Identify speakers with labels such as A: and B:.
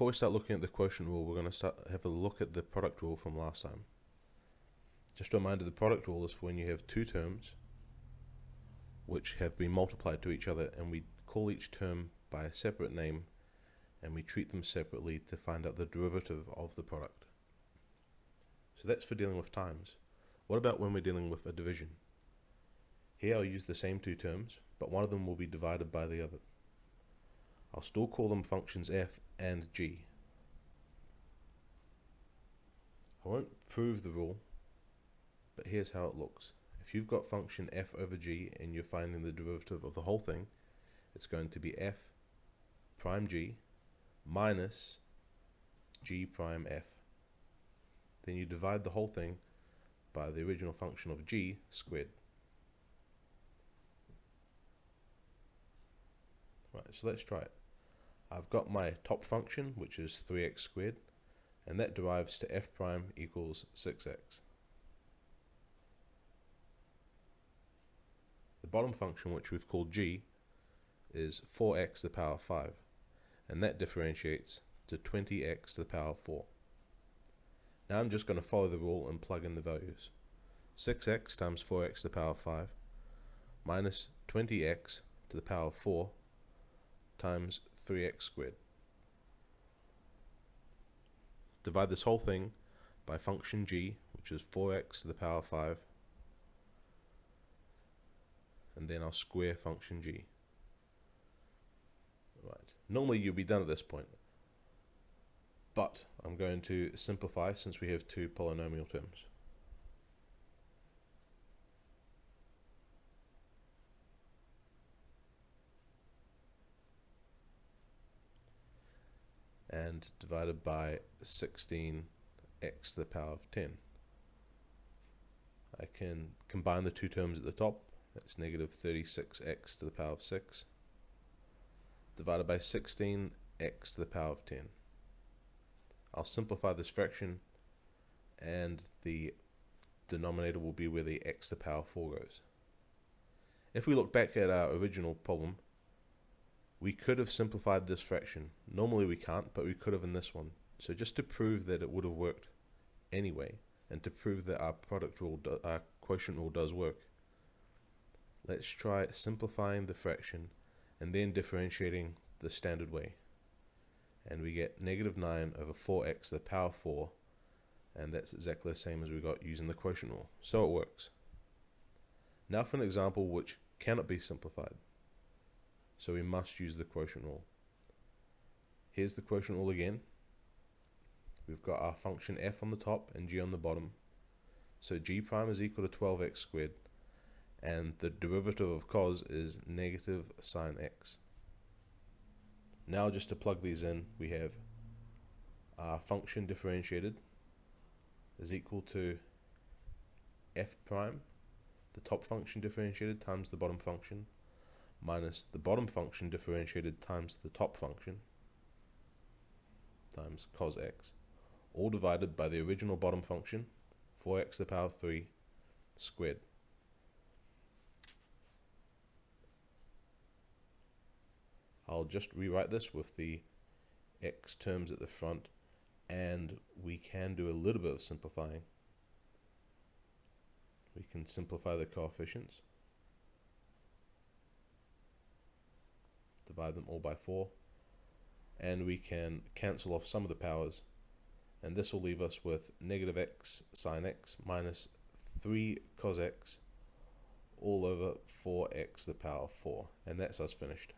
A: before we start looking at the quotient rule, we're going to have a look at the product rule from last time. Just a reminder, the product rule is for when you have two terms which have been multiplied to each other, and we call each term by a separate name, and we treat them separately to find out the derivative of the product. So that's for dealing with times. What about when we're dealing with a division? Here I'll use the same two terms, but one of them will be divided by the other. I'll still call them functions f and g. I won't prove the rule, but here's how it looks. If you've got function f over g and you're finding the derivative of the whole thing, it's going to be f prime g minus g prime f. Then you divide the whole thing by the original function of g squared. Right, so let's try it. I've got my top function, which is 3x squared, and that derives to f prime equals 6x. The bottom function, which we've called g, is 4x to the power 5, and that differentiates to 20x to the power 4. Now I'm just going to follow the rule and plug in the values. 6x times 4x to the power 5 minus 20x to the power 4 times 3x squared. Divide this whole thing by function g, which is 4x to the power 5, and then I'll square function g. Right. Normally you'll be done at this point, but I'm going to simplify since we have two polynomial terms. And divided by 16x to the power of 10. I can combine the two terms at the top. That's negative 36x to the power of 6 divided by 16x to the power of 10. I'll simplify this fraction, and the denominator will be where the x to the power 4 goes. If we look back at our original problem, we could have simplified this fraction. Normally we can't, but we could have in this one. So just to prove that it would have worked anyway, and to prove that our product rule, our quotient rule does work, let's try simplifying the fraction and then differentiating the standard way. And we get negative 9 over 4x to the power 4, and that's exactly the same as we got using the quotient rule. So it works. Now for an example which cannot be simplified, so we must use the quotient rule. Here's the quotient rule again. We've got our function f on the top and g on the bottom. So g prime is equal to 12x squared, and the derivative of cos is negative sine x. Now just to plug these in, we have our function differentiated is equal to f prime, the top function differentiated, times the bottom function, minus the bottom function differentiated times the top function, times cos x, all divided by the original bottom function, 4x to the power 3 squared. I'll just rewrite this with the x terms at the front, and we can do a little bit of simplifying. We can simplify the coefficients, divide them all by 4, and we can cancel off some of the powers, and this will leave us with negative x sine x minus 3 cos x all over 4x to the power 4, and that's us finished.